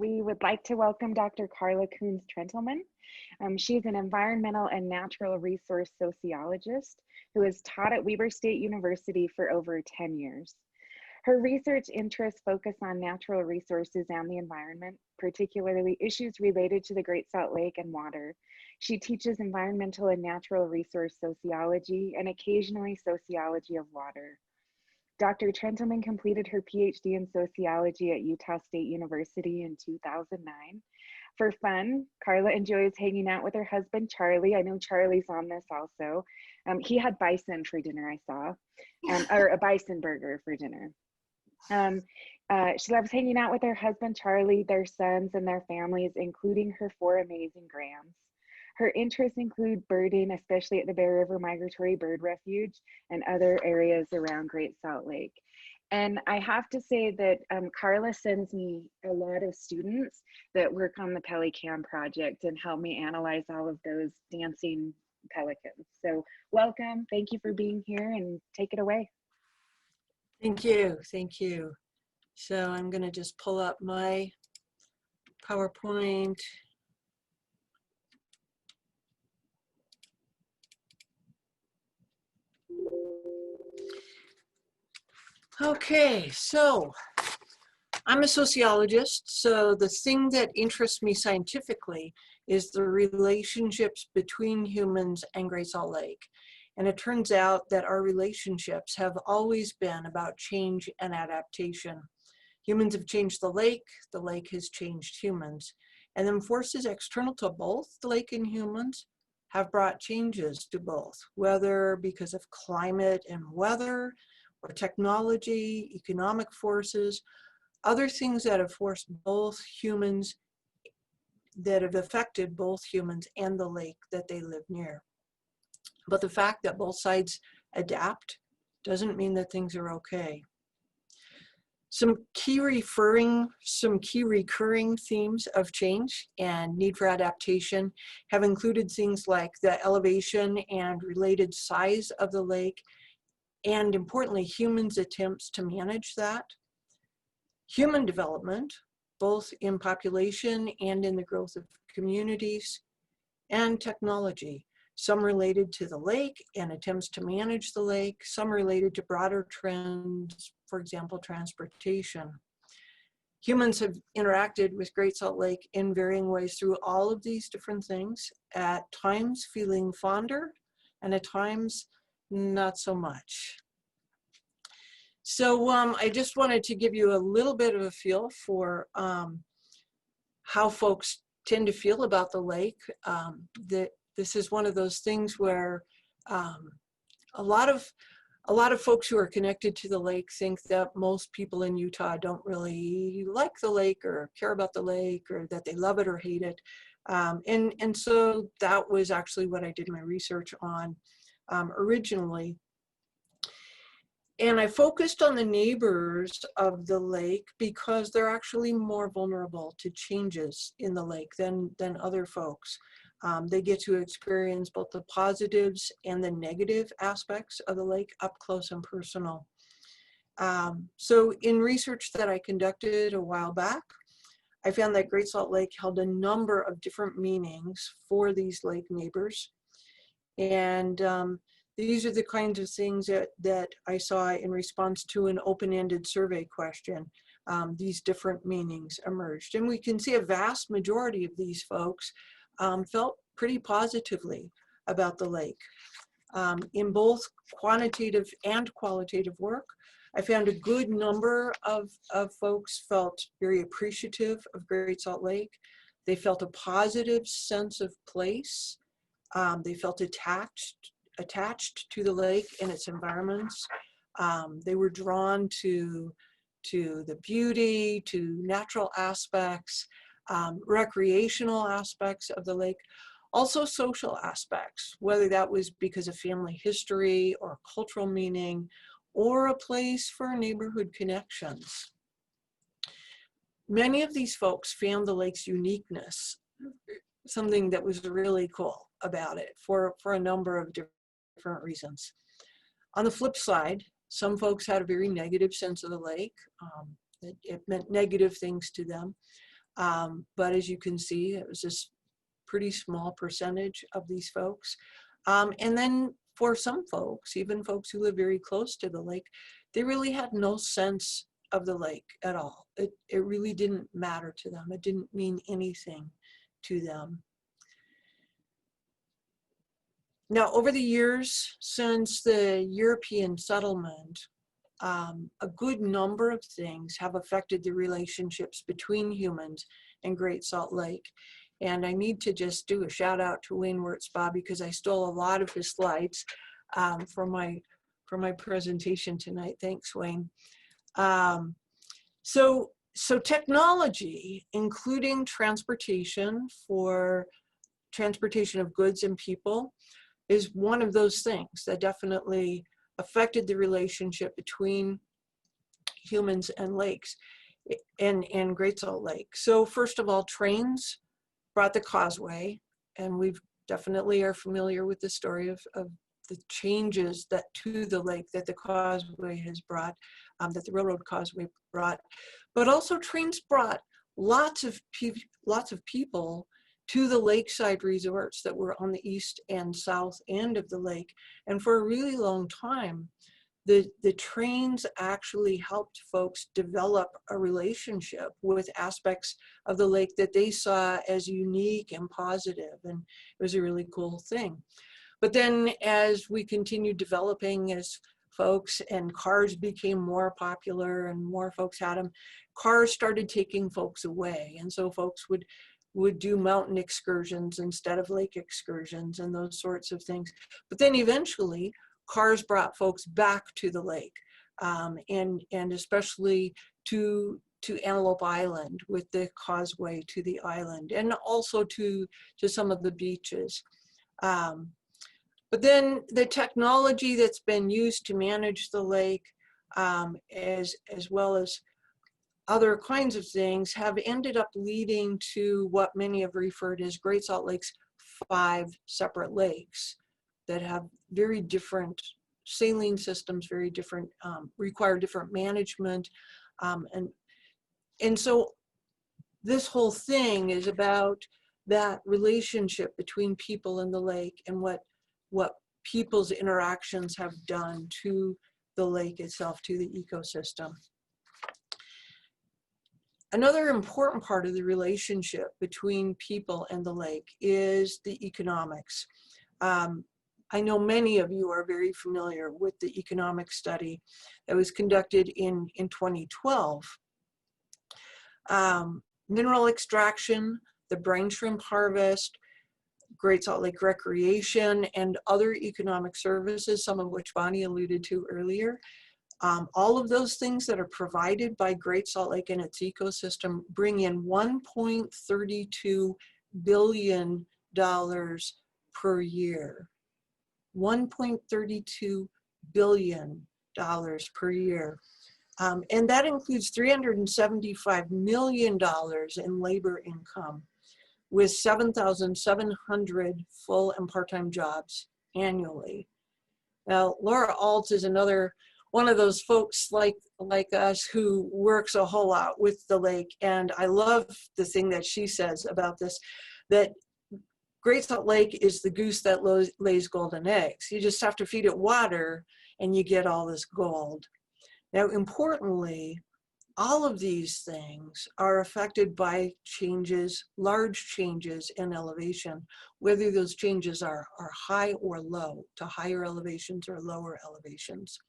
we would like to welcome Dr. Carla Koons Trentelman. She's an environmental and natural resource sociologist who has taught at Weber State University for over 10 years. Her research interests focus on natural resources and the environment, particularly issues related to the Great Salt Lake and water. She teaches environmental and natural resource sociology and occasionally sociology of water. Dr. Trentelman completed her PhD in sociology at Utah State University in 2009. For fun, Carla enjoys hanging out with her husband, Charlie. I know Charlie's on this also. He had bison for dinner, I saw, or a bison burger for dinner. She loves hanging out with her husband, Charlie, their sons, and their families, including her 4 amazing grands. Her interests include birding, especially at the Bear River Migratory Bird Refuge and other areas around Great Salt Lake. And I have to say that Carla sends me a lot of students that work on the Pelican project and help me analyze all of those dancing pelicans. So welcome, thank you for being here, and take it away. Thank you, thank you. So I'm going to just pull up my PowerPoint. Okay, so I'm a sociologist, so the thing that interests me scientifically is the relationships between humans and Great Salt Lake. And it turns out that our relationships have always been about change and adaptation. Humans have changed the lake has changed humans. And then forces external to both the lake and humans have brought changes to both, whether because of climate and weather, or technology, economic forces, other things that have forced both humans, that have affected both humans and the lake that they live near. But the fact that both sides adapt doesn't mean that things are okay. Some key recurring themes of change and need for adaptation have included things like the elevation and related size of the lake, and importantly, humans' attempts to manage that. Human development, both in population and in the growth of communities, and technology, some related to the lake and attempts to manage the lake, some related to broader trends, for example, transportation. Humans have interacted with Great Salt Lake in varying ways through all of these different things, at times feeling fonder and at times not so much. So I just wanted to give you a little bit of a feel for how folks tend to feel about the lake. This is one of those things where a lot of folks who are connected to the lake think that most people in Utah don't really like the lake or care about the lake, or that they love it or hate it. And so that was actually what I did my research on originally. And I focused on the neighbors of the lake because they're actually more vulnerable to changes in the lake than other folks. They get to experience both the positives and the negative aspects of the lake up close and personal. So in research that I conducted a while back, I found that Great Salt Lake held a number of different meanings for these lake neighbors. And these are the kinds of things that I saw in response to an open-ended survey question. These different meanings emerged. And we can see a vast majority of these folks felt pretty positively about the lake. In both quantitative and qualitative work, I found a good number of folks felt very appreciative of Great Salt Lake. They felt a positive sense of place. They felt attached to the lake and its environments. They were drawn to the beauty, to natural aspects, recreational aspects of the lake, also social aspects, whether that was because of family history or cultural meaning, or a place for neighborhood connections. Many of these folks found the lake's uniqueness something that was really cool about it for a number of different reasons. On the flip side, some folks had a very negative sense of the lake. It meant negative things to them. But as you can see, it was this pretty small percentage of these folks. And then for some folks, even folks who live very close to the lake, they really had no sense of the lake at all. It really didn't matter to them. It didn't mean anything to them. Now, over the years, since the European settlement, a good number of things have affected the relationships between humans and Great Salt Lake. And I need to just do a shout out to Wayne Wurtzbaugh because I stole a lot of his slides for my presentation tonight. Thanks, Wayne. So technology, including transportation for transportation of goods and people, is one of those things that definitely affected the relationship between humans and lakes and Great Salt Lake. So first of all, trains brought the causeway, and we definitely are familiar with the story of the changes that to the lake that the causeway has brought, that the railroad causeway brought. But also trains brought lots of people to the lakeside resorts that were on the east and south end of the lake. And for a really long time, the trains actually helped folks develop a relationship with aspects of the lake that they saw as unique and positive, and it was a really cool thing. But then as we continued developing as folks and cars became more popular and more folks had them, cars started taking folks away, and so folks would do mountain excursions instead of lake excursions and those sorts of things. But then eventually cars brought folks back to the lake, and especially to Antelope Island with the causeway to the island, and also to some of the beaches. But then the technology that's been used to manage the lake, as well as other kinds of things, have ended up leading to what many have referred as Great Salt Lake's 5 separate lakes that have very different saline systems, very different, require different management. And so this whole thing is about that relationship between people and the lake and what people's interactions have done to the lake itself, to the ecosystem. Another important part of the relationship between people and the lake is the economics. I know many of you are very familiar with the economic study that was conducted in 2012. Mineral extraction, the brine shrimp harvest, Great Salt Lake recreation, and other economic services, some of which Bonnie alluded to earlier. All of those things that are provided by Great Salt Lake and its ecosystem bring in $1.32 billion per year. $1.32 billion per year. And that includes $375 million in labor income, with 7,700 full and part-time jobs annually. Now, Laura Alt is another one of those folks like us who works a whole lot with the lake, and I love the thing that she says about this, that Great Salt Lake is the goose that lays golden eggs. You just have to feed it water and you get all this gold. Now, importantly, all of these things are affected by changes, large changes in elevation, whether those changes are high or low, to higher elevations or lower elevations.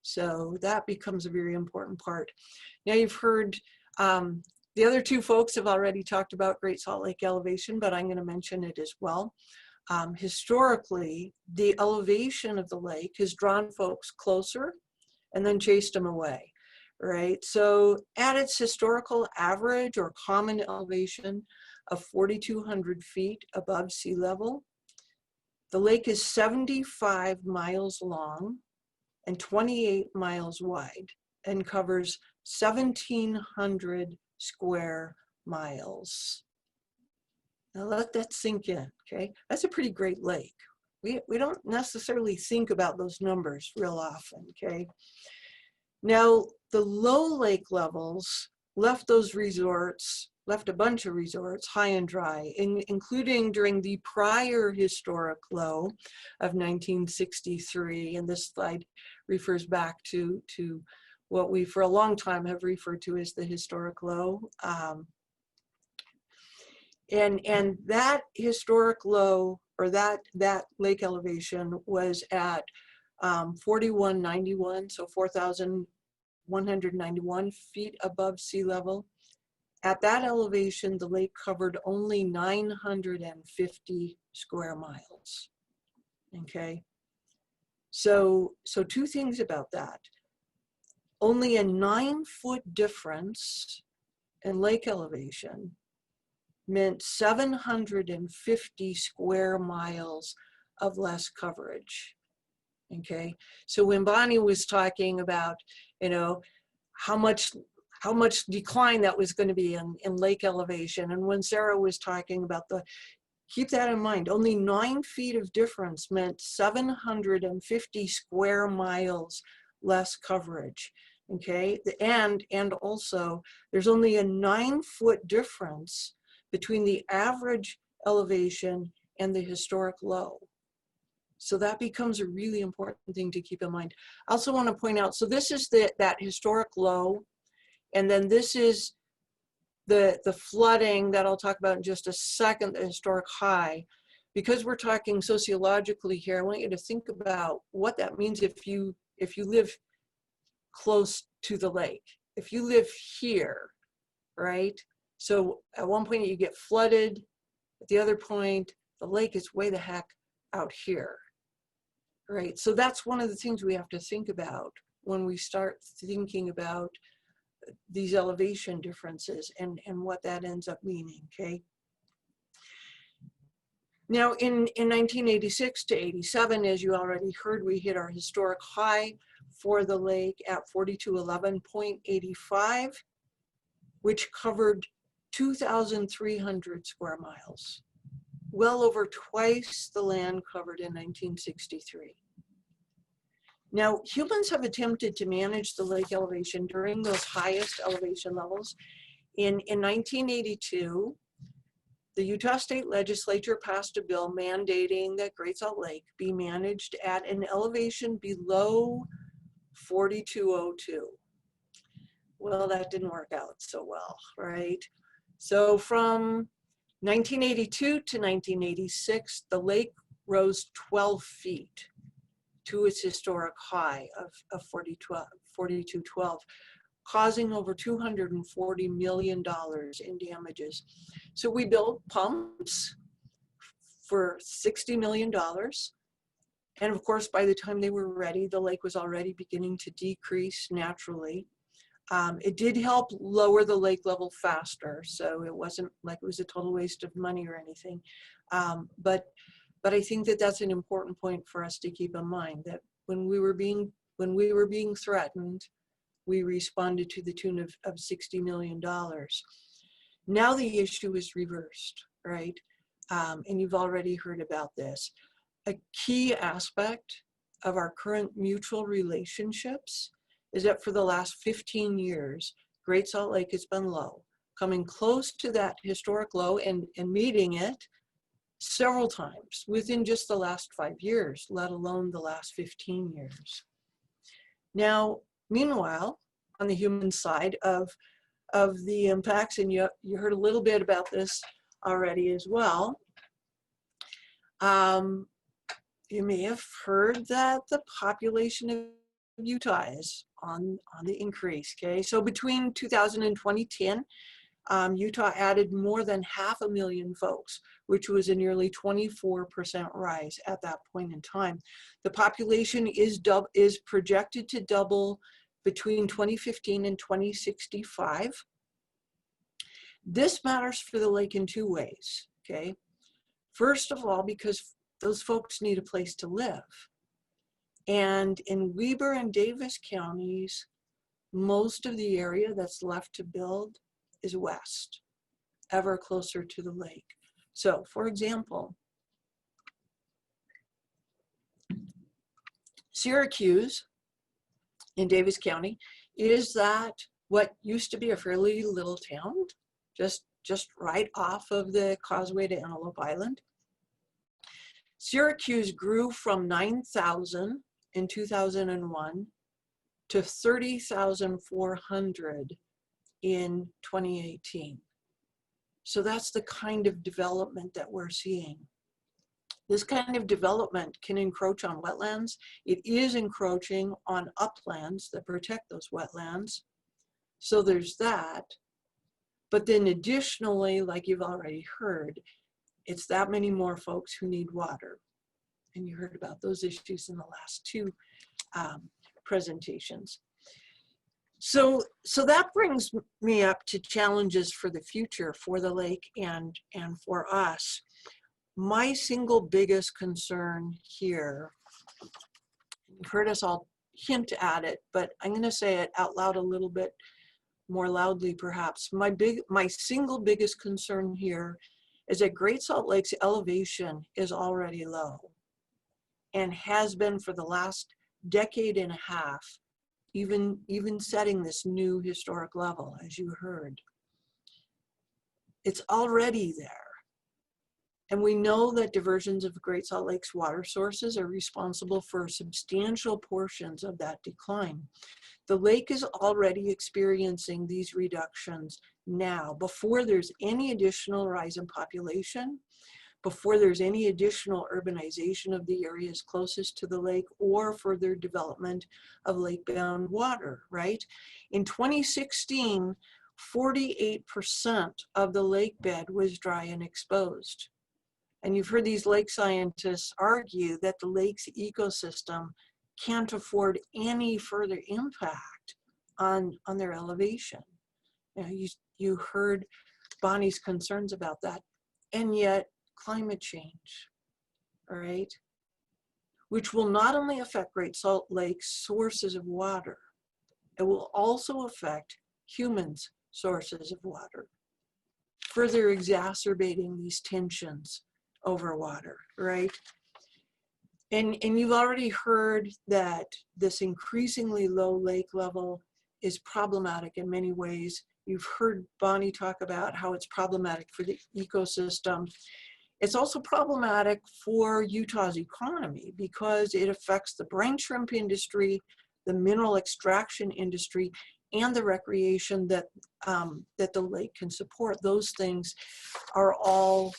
So that becomes a very important part. Now you've heard, the other 2 folks have already talked about Great Salt Lake elevation, but I'm going to mention it as well. Historically, the elevation of the lake has drawn folks closer and then chased them away, right? So at its historical average or common elevation of 4,200 feet above sea level, the lake is 75 miles long and 28 miles wide and covers 1,700 square miles. Now let that sink in, okay? That's a pretty great lake. We don't necessarily think about those numbers real often, okay? Now, the low lake levels left those resorts left a bunch of resorts high and dry, including during the prior historic low of 1963. And this slide refers back to what we for a long time have referred to as the historic low. And that historic low, or that lake elevation, was at 4191, so 4,191 feet above sea level. At that elevation, the lake covered only 950 square miles. Okay, so two things about that. Only a 9-foot difference in lake elevation meant 750 square miles of less coverage. Okay, so when Bonnie was talking about, you know, how much decline that was going to be in lake elevation, and when Sarah was talking about keep that in mind, only 9 feet of difference meant 750 square miles less coverage. Okay, and also there's only a 9-foot difference between the average elevation and the historic low. So that becomes a really important thing to keep in mind. I also want to point out, so this is that historic low, and then this is the flooding that I'll talk about in just a second, the historic high. Because we're talking sociologically here, I want you to think about what that means if you live close to the lake. If you live here, right? So at one point you get flooded, at the other point, the lake is way the heck out here, right? So that's one of the things we have to think about when we start thinking about these elevation differences and what that ends up meaning, okay? Now in 1986 to 87, as you already heard, we hit our historic high for the lake at 4211.85, which covered 2,300 square miles, well over twice the land covered in 1963. Now, humans have attempted to manage the lake elevation during those highest elevation levels. In 1982, the Utah State Legislature passed a bill mandating that Great Salt Lake be managed at an elevation below 4202. Well, that didn't work out so well, right? So from 1982 to 1986, the lake rose 12 feet to its historic high of 4212, causing over $240 million in damages. So we built pumps for $60 million. And of course, by the time they were ready, the lake was already beginning to decrease naturally. It did help lower the lake level faster, so it wasn't like it was a total waste of money or anything. But I think that that's an important point for us to keep in mind, that when we were being threatened, we responded to the tune of $60 million. Now the issue is reversed, right? And you've already heard about this. A key aspect of our current mutual relationships is that for the last 15 years, Great Salt Lake has been low, coming close to that historic low and meeting it several times within just the last 5 years, let alone the last 15 years. Now, meanwhile, on the human side of the impacts, and you heard a little bit about this already as well, you may have heard that the population of Utah is on the increase, okay? So between 2000 and 2010, Utah added more than 500,000 folks, which was a nearly 24% rise at that point in time. The population is projected to double between 2015 and 2065. This matters for the lake in two ways, okay? First of all, because those folks need a place to live. And in Weber and Davis counties, most of the area that's left to build is west, ever closer to the lake. So, for example, Syracuse in Davis County is that what used to be a fairly little town, just just right off of the causeway to Antelope Island. Syracuse grew from 9,000 in 2001 to 30,400 in 2018. So that's the kind of development that we're seeing. This kind of development can encroach on wetlands. It is encroaching on uplands that protect those wetlands. So there's that. But then additionally, like you've already heard, it's that many more folks who need water. And you heard about those issues in the last two presentations. So that brings me up to challenges for the future for the lake and for us. My single biggest concern here, you've heard us all hint at it, but I'm going to say it out loud a little bit more loudly perhaps. My single biggest concern here is that Great Salt Lake's elevation is already low and has been for the last decade and a half, even setting this new historic level, as you heard. It's already there. And we know that diversions of Great Salt Lake's water sources are responsible for substantial portions of that decline. The lake is already experiencing these reductions now, before there's any additional rise in population, before there's any additional urbanization of the areas closest to the lake or further development of lake-bound water, right? In 2016, 48% of the lake bed was dry and exposed. And you've heard these lake scientists argue that the lake's ecosystem can't afford any further impact on their elevation. You heard Bonnie's concerns about that. And yet climate change, all right, which will not only affect Great Salt Lake's sources of water, it will also affect humans' sources of water, further exacerbating these tensions over water, right? And you've already heard that this increasingly low lake level is problematic in many ways. You've heard Bonnie talk about how it's problematic for the ecosystem. It's also problematic for Utah's economy because it affects the brine shrimp industry, the mineral extraction industry, and the recreation that the lake can support. Those things are all,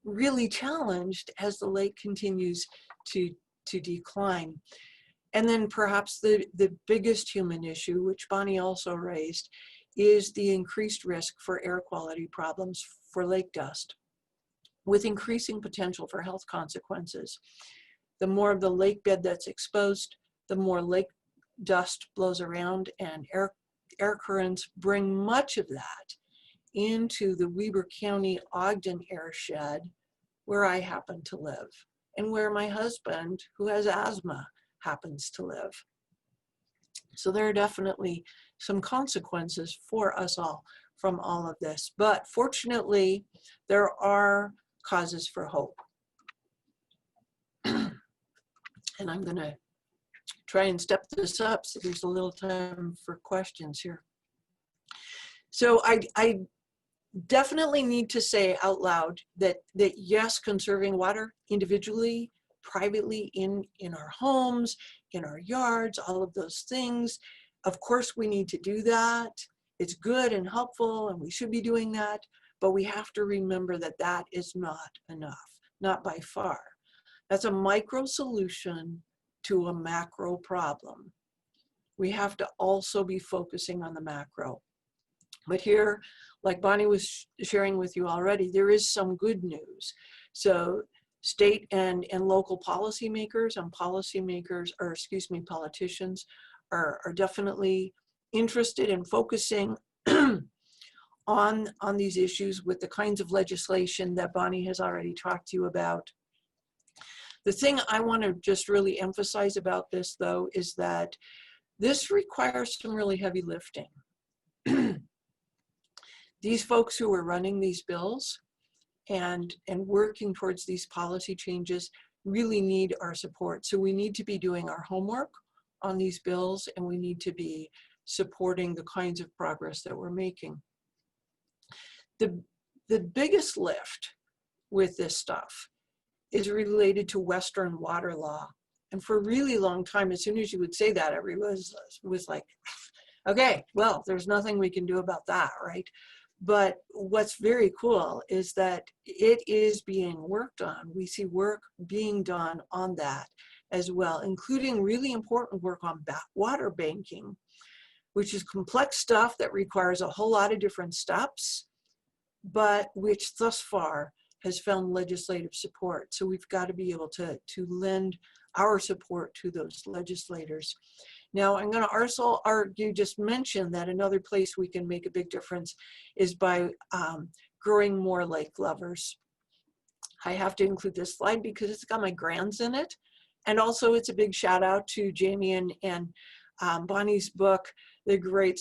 really challenged as the lake continues to decline. And then perhaps the biggest human issue, which Bonnie also raised, is the increased risk for air quality problems for lake dust, with increasing potential for health consequences. The more of the lake bed that's exposed, the more lake dust blows around, and air currents bring much of that into the Weber County Ogden airshed, where I happen to live, and where my husband, who has asthma, happens to live. So there are definitely some consequences for us all from all of this. But fortunately, there are causes for hope. And I'm going to try and step this up so there's a little time for questions here. So I definitely need to say out loud that yes, conserving water individually, privately, in our homes, in our yards, all of those things. Of course, we need to do that. It's good and helpful, and we should be doing that, but we have to remember that that is not enough, not by far. That's a micro solution to a macro problem. We have to also be focusing on the macro. But here, like Bonnie was sharing with you already, there is some good news. So state and local policymakers and politicians are definitely interested in focusing on these issues with the kinds of legislation that Bonnie has already talked to you about. The thing I want to just really emphasize about this, though, is that this requires some really heavy lifting. These folks who are running these bills and working towards these policy changes really need our support. So we need to be doing our homework on these bills, and we need to be supporting the kinds of progress that we're making. The biggest lift with this stuff is related to Western water law. And for a really long time, as soon as you would say that, everyone was like, okay, well, there's nothing we can do about that, right? But what's very cool is that it is being worked on. We see work being done on that as well, including really important work on water banking, which is complex stuff that requires a whole lot of different steps, but which thus far has found legislative support. So we've got to be able to lend our support to those legislators. Now, I'm going to also argue, just mention that another place we can make a big difference is by growing more lake lovers. I have to include this slide because it's got my grands in it. And also it's a big shout out to Jamie and Bonnie's book, The Great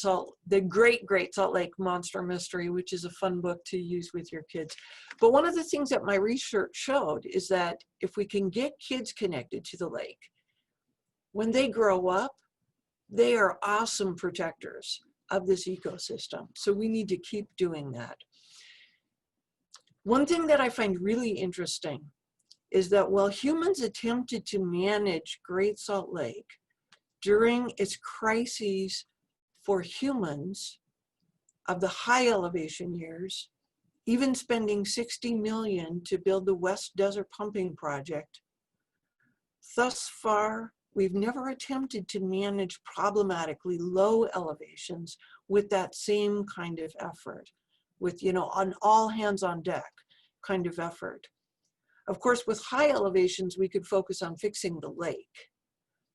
Great Salt Lake Monster Mystery, which is a fun book to use with your kids. But one of the things that my research showed is that if we can get kids connected to the lake, when they grow up, they are awesome protectors of this ecosystem. So we need to keep doing that. One thing that I find really interesting is that while humans attempted to manage Great Salt Lake during its crises for humans of the high elevation years, even spending $60 million to build the West Desert Pumping Project, thus far, we've never attempted to manage problematically low elevations with that same kind of effort, with, you know, an all hands on deck kind of effort. Of course, with high elevations, we could focus on fixing the lake,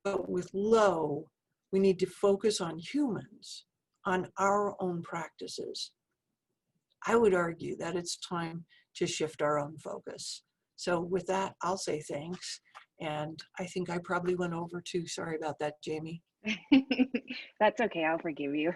but with low, we need to focus on humans, on our own practices. I would argue that it's time to shift our own focus. So with that, I'll say thanks. And I think I probably went over too. Sorry about that, Jamie. That's okay, I'll forgive you.